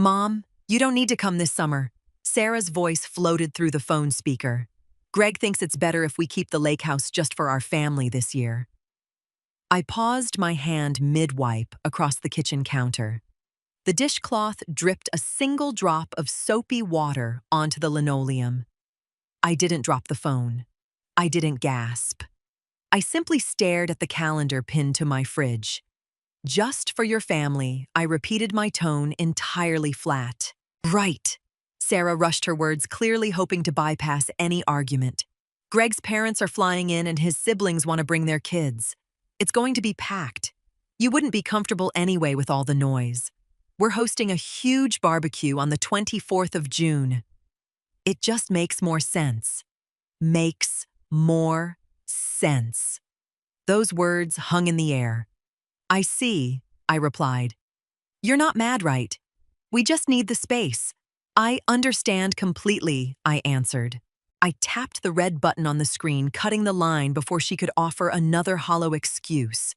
Mom, you don't need to come this summer. Sarah's voice floated through the phone speaker. Greg thinks it's better if we keep the lake house just for our family this year. I paused my hand mid-wipe across the kitchen counter. The dishcloth dripped a single drop of soapy water onto the linoleum. I didn't drop the phone. I didn't gasp. I simply stared at the calendar pinned to my fridge. Just for your family, I repeated my tone entirely flat. Right. Sarah rushed her words, clearly hoping to bypass any argument. Greg's parents are flying in and his siblings want to bring their kids. It's going to be packed. You wouldn't be comfortable anyway with all the noise. We're hosting a huge barbecue on the 24th of June. It just makes more sense. Makes more sense. Those words hung in the air. I see, I replied. You're not mad, right? We just need the space. I understand completely, I answered. I tapped the red button on the screen, cutting the line before she could offer another hollow excuse.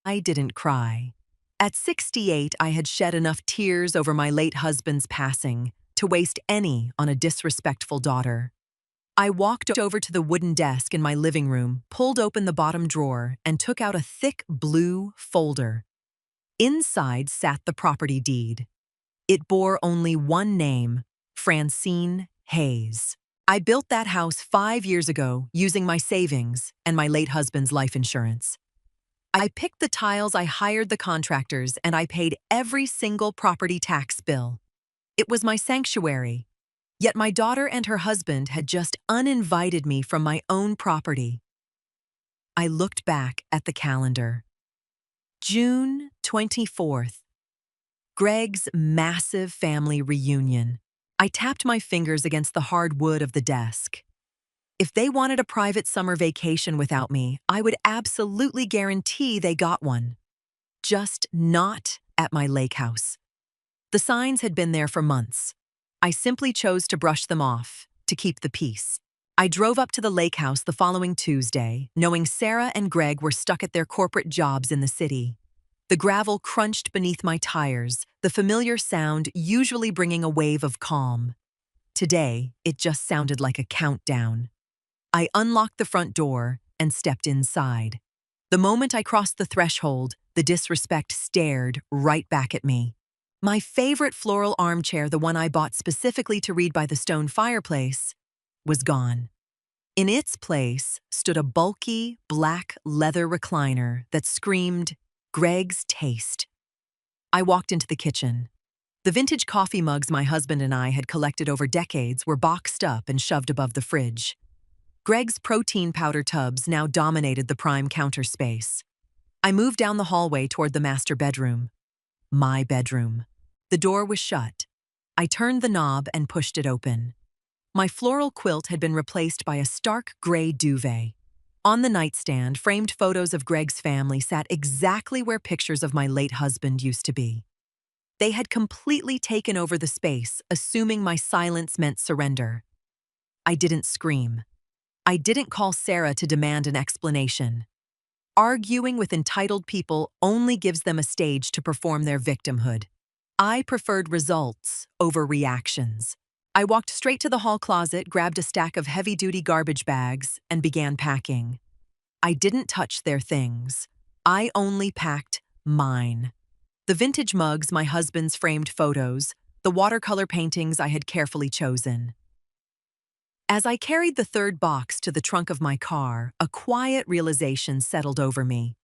I didn't cry. At 68, I had shed enough tears over my late husband's passing to waste any on a disrespectful daughter. I walked over to the wooden desk in my living room, pulled open the bottom drawer, and took out a thick blue folder. Inside sat the property deed. It bore only one name, Francine Hayes. I built that house 5 years ago using my savings and my late husband's life insurance. I picked the tiles, I hired the contractors, and I paid every single property tax bill. It was my sanctuary. Yet my daughter and her husband had just uninvited me from my own property. I looked back at the calendar. June 24th. Greg's massive family reunion. I tapped my fingers against the hard wood of the desk. If they wanted a private summer vacation without me, I would absolutely guarantee they got one. Just not at my lake house. The signs had been there for months. I simply chose to brush them off, to keep the peace. I drove up to the lake house the following Tuesday, knowing Sarah and Greg were stuck at their corporate jobs in the city. The gravel crunched beneath my tires, the familiar sound usually bringing a wave of calm. Today, it just sounded like a countdown. I unlocked the front door and stepped inside. The moment I crossed the threshold, the disrespect stared right back at me. My favorite floral armchair, the one I bought specifically to read by the stone fireplace, was gone. In its place stood a bulky, black leather recliner that screamed, Greg's taste. I walked into the kitchen. The vintage coffee mugs my husband and I had collected over decades were boxed up and shoved above the fridge. Greg's protein powder tubs now dominated the prime counter space. I moved down the hallway toward the master bedroom. My bedroom. The door was shut. I turned the knob and pushed it open. My floral quilt had been replaced by a stark gray duvet. On the nightstand, framed photos of Greg's family sat exactly where pictures of my late husband used to be. They had completely taken over the space, assuming my silence meant surrender. I didn't scream. I didn't call Sarah to demand an explanation. Arguing with entitled people only gives them a stage to perform their victimhood. I preferred results over reactions. I walked straight to the hall closet, grabbed a stack of heavy-duty garbage bags, and began packing. I didn't touch their things. I only packed mine. The vintage mugs, my husband's framed photos, the watercolor paintings I had carefully chosen. As I carried the third box to the trunk of my car, a quiet realization settled over me.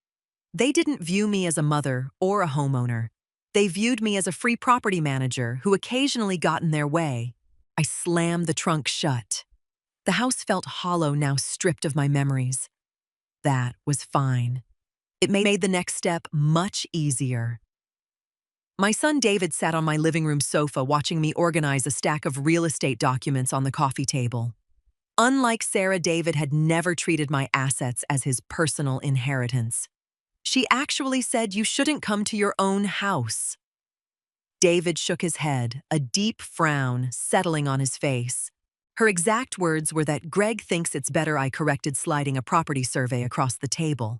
They didn't view me as a mother or a homeowner. They viewed me as a free property manager who occasionally got in their way. I slammed the trunk shut. The house felt hollow now, stripped of my memories. That was fine. It made the next step much easier. My son David sat on my living room sofa watching me organize a stack of real estate documents on the coffee table. Unlike Sarah, David had never treated my assets as his personal inheritance. She actually said, "You shouldn't come to your own house." David shook his head, a deep frown settling on his face. Her exact words were that Greg thinks it's better I corrected sliding a property survey across the table.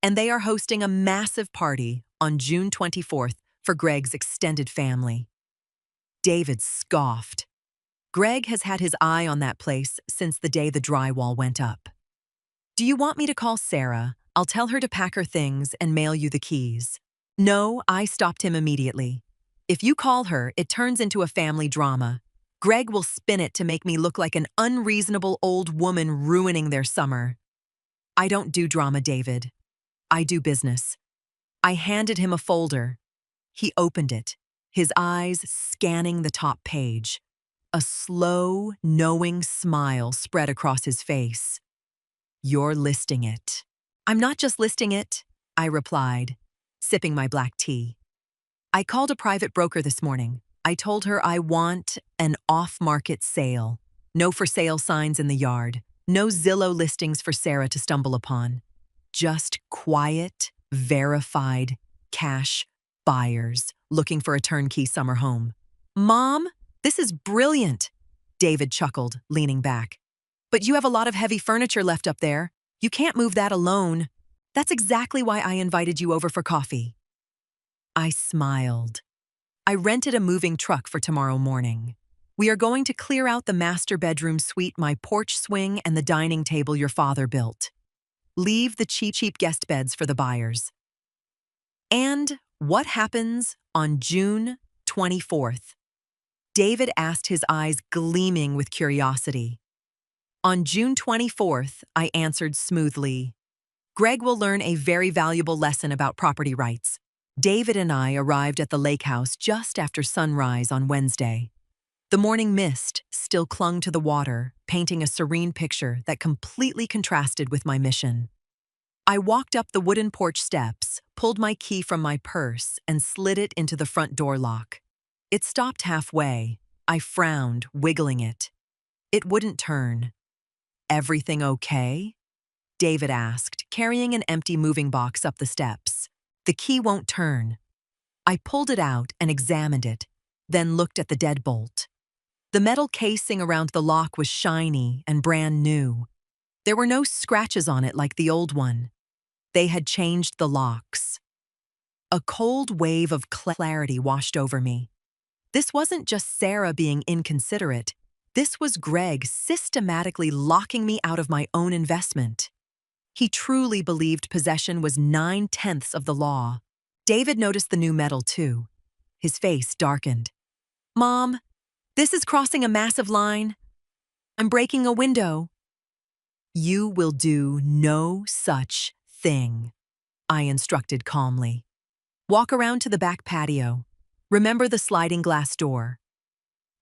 And they are hosting a massive party on June 24th for Greg's extended family. David scoffed. Greg has had his eye on that place since the day the drywall went up. Do you want me to call Sarah? I'll tell her to pack her things and mail you the keys. No, I stopped him immediately. If you call her, it turns into a family drama. Greg will spin it to make me look like an unreasonable old woman ruining their summer. I don't do drama, David. I do business. I handed him a folder. He opened it, his eyes scanning the top page. A slow, knowing smile spread across his face. You're listing it. I'm not just listing it, I replied, sipping my black tea. I called a private broker this morning. I told her I want an off-market sale. No for sale signs in the yard. No Zillow listings for Sarah to stumble upon. Just quiet, verified, cash buyers looking for a turnkey summer home. Mom, this is brilliant, David chuckled, leaning back. But you have a lot of heavy furniture left up there. You can't move that alone. That's exactly why I invited you over for coffee. I smiled. I rented a moving truck for tomorrow morning. We are going to clear out the master bedroom suite, my porch swing, and the dining table your father built. Leave the cheap guest beds for the buyers. And what happens on June 24th? David asked, his eyes gleaming with curiosity. On June 24th, I answered smoothly. Greg will learn a very valuable lesson about property rights. David and I arrived at the lake house just after sunrise on Wednesday. The morning mist still clung to the water, painting a serene picture that completely contrasted with my mission. I walked up the wooden porch steps, pulled my key from my purse, and slid it into the front door lock. It stopped halfway. I frowned, wiggling it. It wouldn't turn. Everything okay? David asked, carrying an empty moving box up the steps. The key won't turn. I pulled it out and examined it, then looked at the deadbolt. The metal casing around the lock was shiny and brand new. There were no scratches on it like the old one. They had changed the locks. A cold wave of clarity washed over me. This wasn't just Sarah being inconsiderate. This was Greg systematically locking me out of my own investment. He truly believed possession was 9/10 of the law. David noticed the new metal too. His face darkened. Mom, this is crossing a massive line. I'm breaking a window. You will do no such thing, I instructed calmly. Walk around to the back patio. Remember the sliding glass door.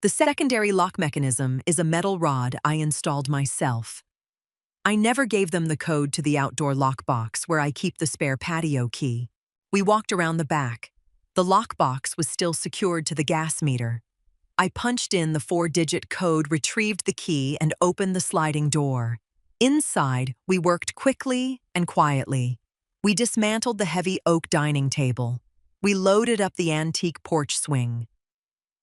The secondary lock mechanism is a metal rod I installed myself. I never gave them the code to the outdoor lockbox where I keep the spare patio key. We walked around the back. The lockbox was still secured to the gas meter. I punched in the 4-digit code, retrieved the key, and opened the sliding door. Inside, we worked quickly and quietly. We dismantled the heavy oak dining table. We loaded up the antique porch swing.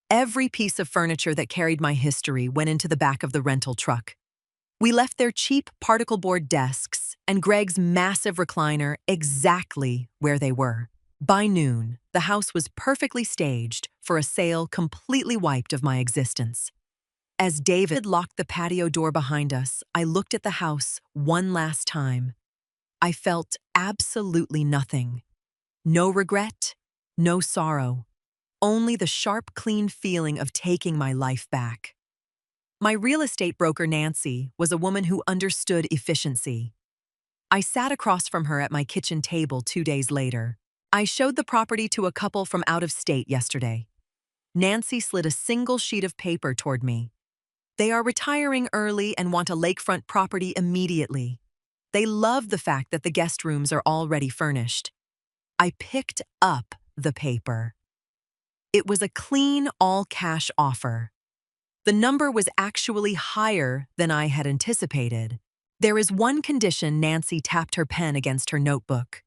Every piece of furniture that carried my history went into the back of the rental truck. We left their cheap particle board desks and Greg's massive recliner exactly where they were. By noon, the house was perfectly staged for a sale completely wiped of my existence. As David locked the patio door behind us, I looked at the house one last time. I felt absolutely nothing. No regret, no sorrow. Only the sharp, clean feeling of taking my life back. My real estate broker, Nancy, was a woman who understood efficiency. I sat across from her at my kitchen table 2 days later. I showed the property to a couple from out of state yesterday. Nancy slid a single sheet of paper toward me. They are retiring early and want a lakefront property immediately. They love the fact that the guest rooms are already furnished. I picked up the paper. It was a clean, all-cash offer. The number was actually higher than I had anticipated. There is one condition. Nancy tapped her pen against her notebook.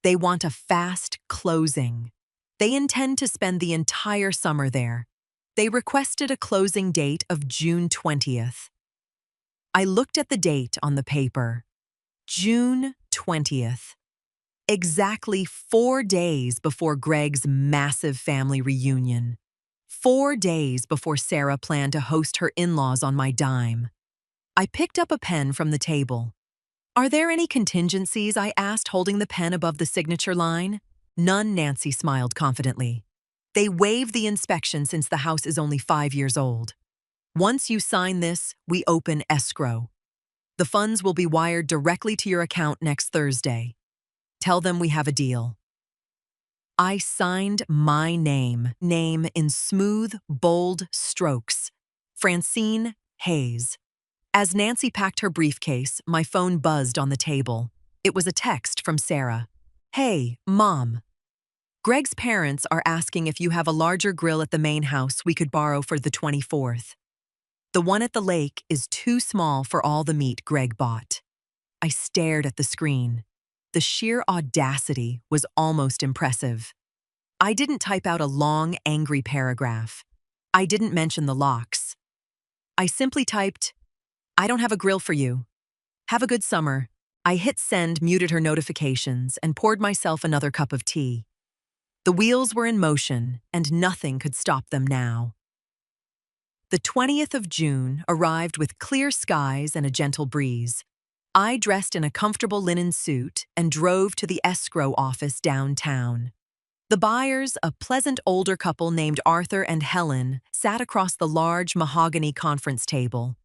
They want a fast closing. They intend to spend the entire summer there. They requested a closing date of June 20th. I looked at the date on the paper. June 20th. Exactly 4 days before Greg's massive family reunion. 4 days before Sarah planned to host her in-laws on my dime. I picked up a pen from the table. "Are there any contingencies?" I asked, holding the pen above the signature line. "None," Nancy smiled confidently. "They waived the inspection since the house is only 5 years old. Once you sign this, we open escrow. The funds will be wired directly to your account next Thursday. Tell them we have a deal." I signed my name in smooth, bold strokes. Francine Hayes. As Nancy packed her briefcase, my phone buzzed on the table. It was a text from Sarah. "Hey, Mom. Greg's parents are asking if you have a larger grill at the main house we could borrow for the 24th. The one at the lake is too small for all the meat Greg bought." I stared at the screen. The sheer audacity was almost impressive. I didn't type out a long, angry paragraph. I didn't mention the locks. I simply typed, "I don't have a grill for you. Have a good summer." I hit send, muted her notifications, and poured myself another cup of tea. The wheels were in motion, and nothing could stop them now. The 20th of June arrived with clear skies and a gentle breeze. I dressed in a comfortable linen suit and drove to the escrow office downtown. The buyers, a pleasant older couple named Arthur and Helen, sat across the large mahogany conference table.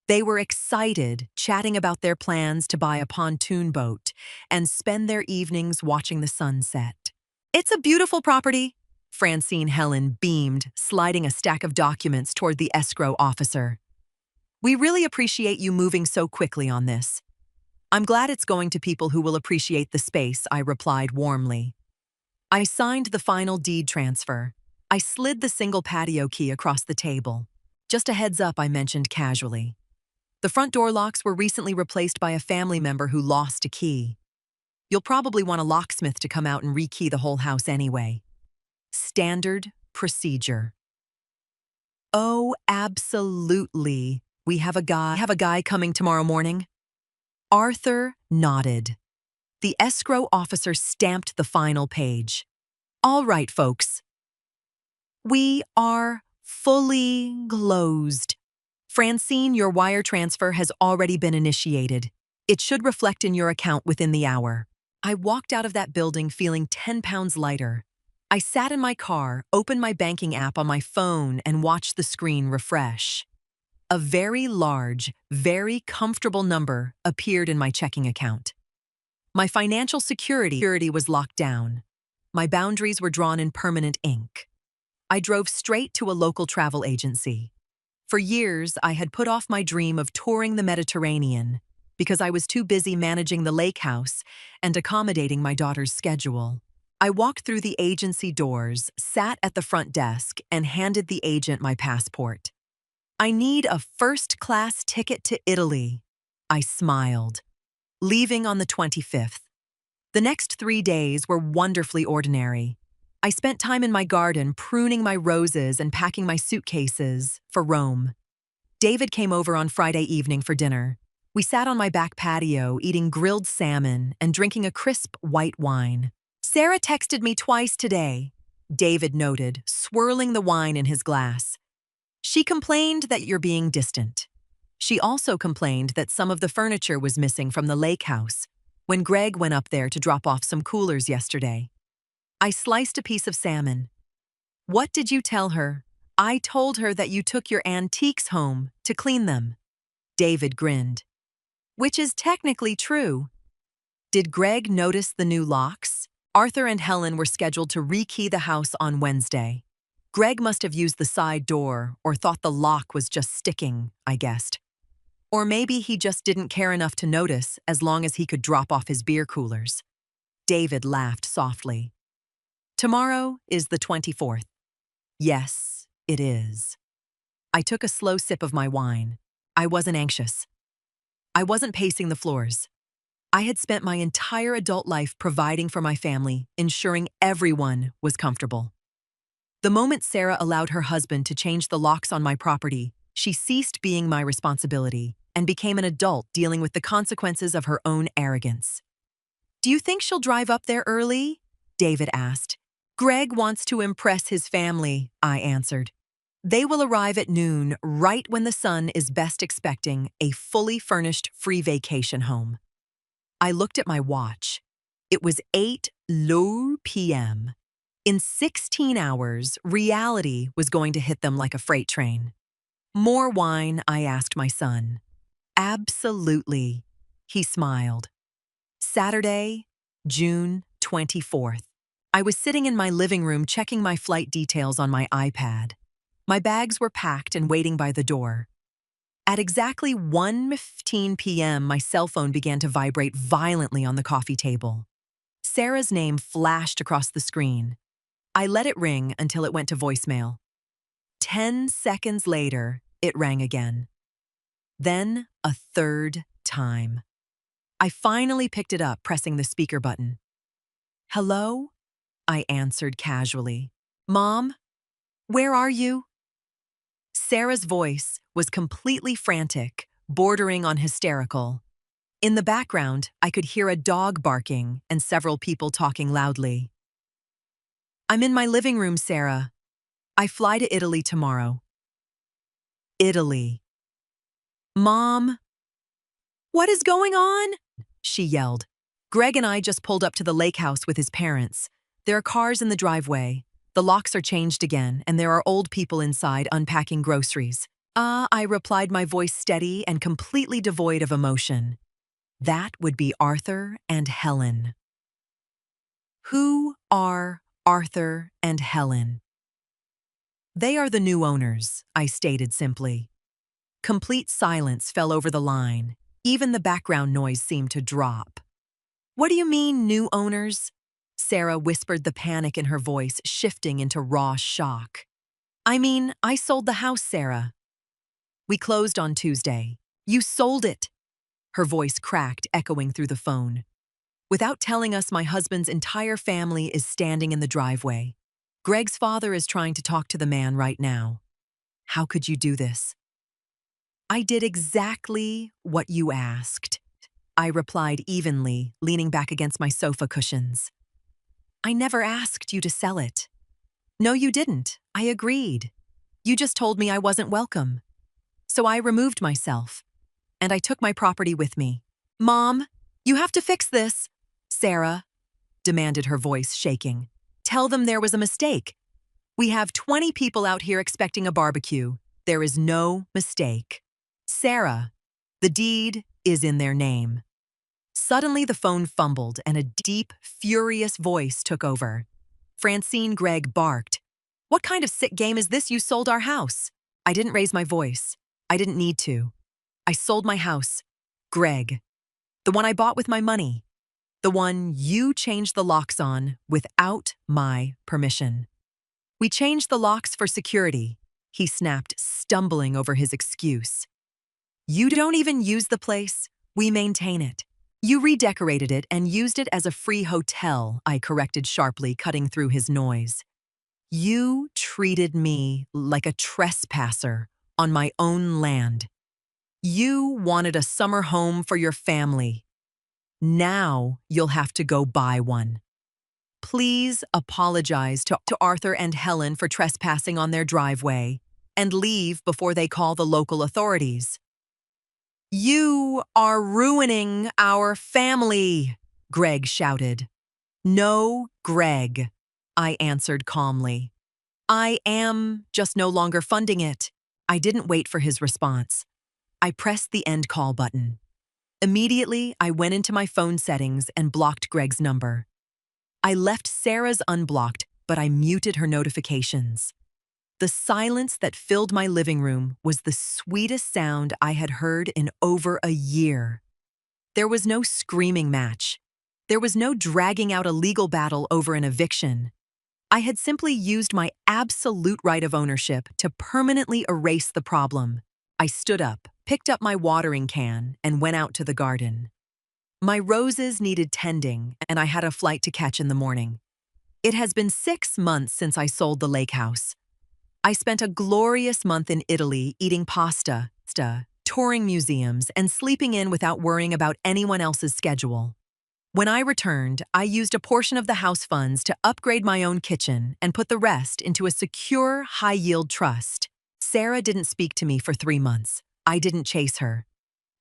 They were excited, chatting about their plans to buy a pontoon boat and spend their evenings watching the sunset. "It's a beautiful property," Francine Helen beamed, sliding a stack of documents toward the escrow officer. "We really appreciate you moving so quickly on this." "I'm glad it's going to people who will appreciate the space," I replied warmly. I signed the final deed transfer. I slid the single patio key across the table. "Just a heads up," I mentioned casually. "The front door locks were recently replaced by a family member who lost a key. You'll probably want a locksmith to come out and rekey the whole house anyway." Standard procedure. "Oh, absolutely. We have a guy coming tomorrow morning?" Arthur nodded. The escrow officer stamped the final page. "All right, folks. We are fully closed. Francine, your wire transfer has already been initiated. It should reflect in your account within the hour." I walked out of that building feeling 10 pounds lighter. I sat in my car, opened my banking app on my phone, and watched the screen refresh. A very large, very comfortable number appeared in my checking account. My financial security was locked down. My boundaries were drawn in permanent ink. I drove straight to a local travel agency. For years, I had put off my dream of touring the Mediterranean because I was too busy managing the lake house and accommodating my daughter's schedule. I walked through the agency doors, sat at the front desk, and handed the agent my passport. "I need a first-class ticket to Italy." I smiled. Leaving on the 25th. The next 3 days were wonderfully ordinary. I spent time in my garden pruning my roses and packing my suitcases for Rome. David came over on Friday evening for dinner. We sat on my back patio eating grilled salmon and drinking a crisp white wine. "Sarah texted me twice today," David noted, swirling the wine in his glass. "She complained that you're being distant. She also complained that some of the furniture was missing from the lake house when Greg went up there to drop off some coolers yesterday." I sliced a piece of salmon. "What did you tell her?" "I told her that you took your antiques home to clean them." David grinned. "Which is technically true." "Did Greg notice the new locks?" Arthur and Helen were scheduled to rekey the house on Wednesday. Greg must have used the side door or thought the lock was just sticking, I guessed. Or maybe he just didn't care enough to notice as long as he could drop off his beer coolers. David laughed softly. "Tomorrow is the 24th. "Yes, it is." I took a slow sip of my wine. I wasn't anxious. I wasn't pacing the floors. I had spent my entire adult life providing for my family, ensuring everyone was comfortable. The moment Sarah allowed her husband to change the locks on my property, she ceased being my responsibility and became an adult dealing with the consequences of her own arrogance. "Do you think she'll drive up there early?" David asked. "Greg wants to impress his family," I answered. They will arrive at noon, right when the sun is best expecting a fully furnished free vacation home. I looked at my watch. It was 8 p.m. In 16 hours, reality was going to hit them like a freight train. More wine, I asked my son. Absolutely, he smiled. Saturday, June 24th. I was sitting in my living room checking my flight details on my iPad. My bags were packed and waiting by the door. At exactly 1:15 p.m., my cell phone began to vibrate violently on the coffee table. Sarah's name flashed across the screen. I let it ring until it went to voicemail. 10 seconds later, it rang again. Then a third time. I finally picked it up, pressing the speaker button. "Hello?" I answered casually. "Mom, where are you?" Sarah's voice was completely frantic, bordering on hysterical. In the background, I could hear a dog barking and several people talking loudly. "I'm in my living room, Sarah. I fly to Italy tomorrow." Italy. "Mom, what is going on?" she yelled. Greg and I just pulled up to the lake house with his parents. There are cars in the driveway. The locks are changed again, and there are old people inside unpacking groceries. I replied, my voice steady and completely devoid of emotion. That would be Arthur and Helen. Who are Arthur and Helen? They are the new owners, I stated simply. Complete silence fell over the line. Even the background noise seemed to drop. "What do you mean, new owners?" Sarah whispered, the panic in her voice shifting into raw shock. "I mean, I sold the house, Sarah." "We closed on Tuesday." "You sold it!" Her voice cracked, echoing through the phone. "Without telling us, my husband's entire family is standing in the driveway. Greg's father is trying to talk to the man right now." "How could you do this?" "I did exactly what you asked," I replied evenly, leaning back against my sofa cushions. "I never asked you to sell it." "No, you didn't. I agreed. You just told me I wasn't welcome. So I removed myself, and I took my property with me." "Mom, you have to fix this." "Sarah," demanded her voice shaking, "tell them there was a mistake. We have 20 people out here expecting a barbecue. There is no mistake. Sarah, the deed is in their name." Suddenly, the phone fumbled and a deep, furious voice took over. Francine Gregg barked. "What kind of sick game is this? You sold our house." I didn't raise my voice. I didn't need to. I sold my house. Greg. The one I bought with my money. The one you changed the locks on without my permission. "We changed the locks for security," he snapped, stumbling over his excuse. "You don't even use the place. We maintain it. You redecorated it and used it as a free hotel," I corrected sharply, cutting through his noise. "You treated me like a trespasser on my own land. You wanted a summer home for your family. Now you'll have to go buy one. Please apologize to Arthur and Helen for trespassing on their driveway and leave before they call the local authorities." "You are ruining our family," Greg shouted. "No, Greg," I answered calmly. "I am just no longer funding it." I didn't wait for his response. I pressed the end call button. Immediately, I went into my phone settings and blocked Greg's number. I left Sarah's unblocked, but I muted her notifications. The silence that filled my living room was the sweetest sound I had heard in over a year. There was no screaming match. There was no dragging out a legal battle over an eviction. I had simply used my absolute right of ownership to permanently erase the problem. I stood up, picked up my watering can, and went out to the garden. My roses needed tending, and I had a flight to catch in the morning. It has been 6 months since I sold the lake house. I spent a glorious month in Italy eating pasta, touring museums, and sleeping in without worrying about anyone else's schedule. When I returned, I used a portion of the house funds to upgrade my own kitchen and put the rest into a secure, high-yield trust. Sarah didn't speak to me for 3 months. I didn't chase her.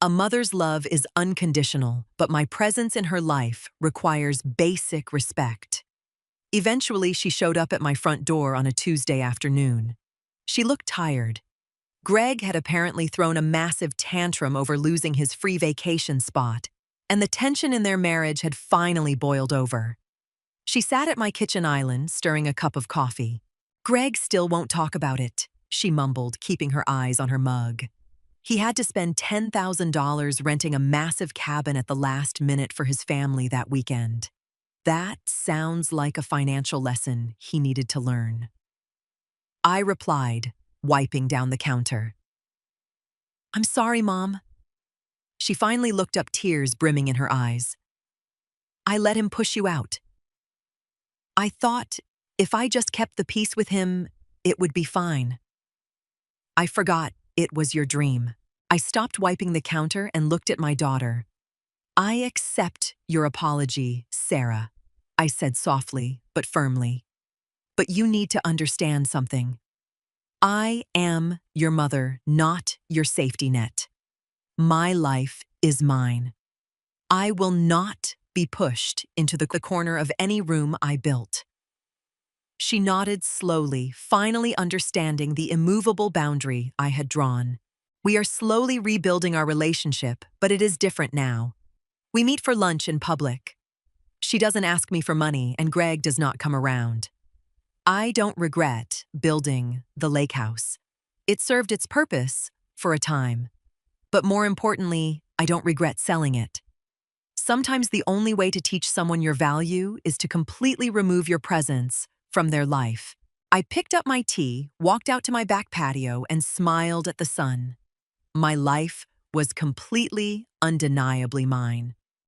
A mother's love is unconditional, but my presence in her life requires basic respect. Eventually, she showed up at my front door on a Tuesday afternoon. She looked tired. Greg had apparently thrown a massive tantrum over losing his free vacation spot, and the tension in their marriage had finally boiled over. She sat at my kitchen island, stirring a cup of coffee. "Greg still won't talk about it," she mumbled, keeping her eyes on her mug. He had to spend $10,000 renting a massive cabin at the last minute for his family that weekend. That sounds like a financial lesson he needed to learn. I replied, wiping down the counter. "I'm sorry, Mom." She finally looked up, tears brimming in her eyes. "I let him push you out. I thought if I just kept the peace with him, it would be fine. I forgot it was your dream." I stopped wiping the counter and looked at my daughter. "I accept your apology, Sarah," I said softly but firmly. "But you need to understand something. I am your mother, not your safety net. My life is mine. I will not be pushed into the corner of any room I built." She nodded slowly, finally understanding the immovable boundary I had drawn. "We are slowly rebuilding our relationship, but it is different now. We meet for lunch in public. She doesn't ask me for money, and Greg does not come around. I don't regret building the lake house. It served its purpose for a time. But more importantly, I don't regret selling it. Sometimes the only way to teach someone your value is to completely remove your presence from their life." I picked up my tea, walked out to my back patio, and smiled at the sun. My life was completely, undeniably mine.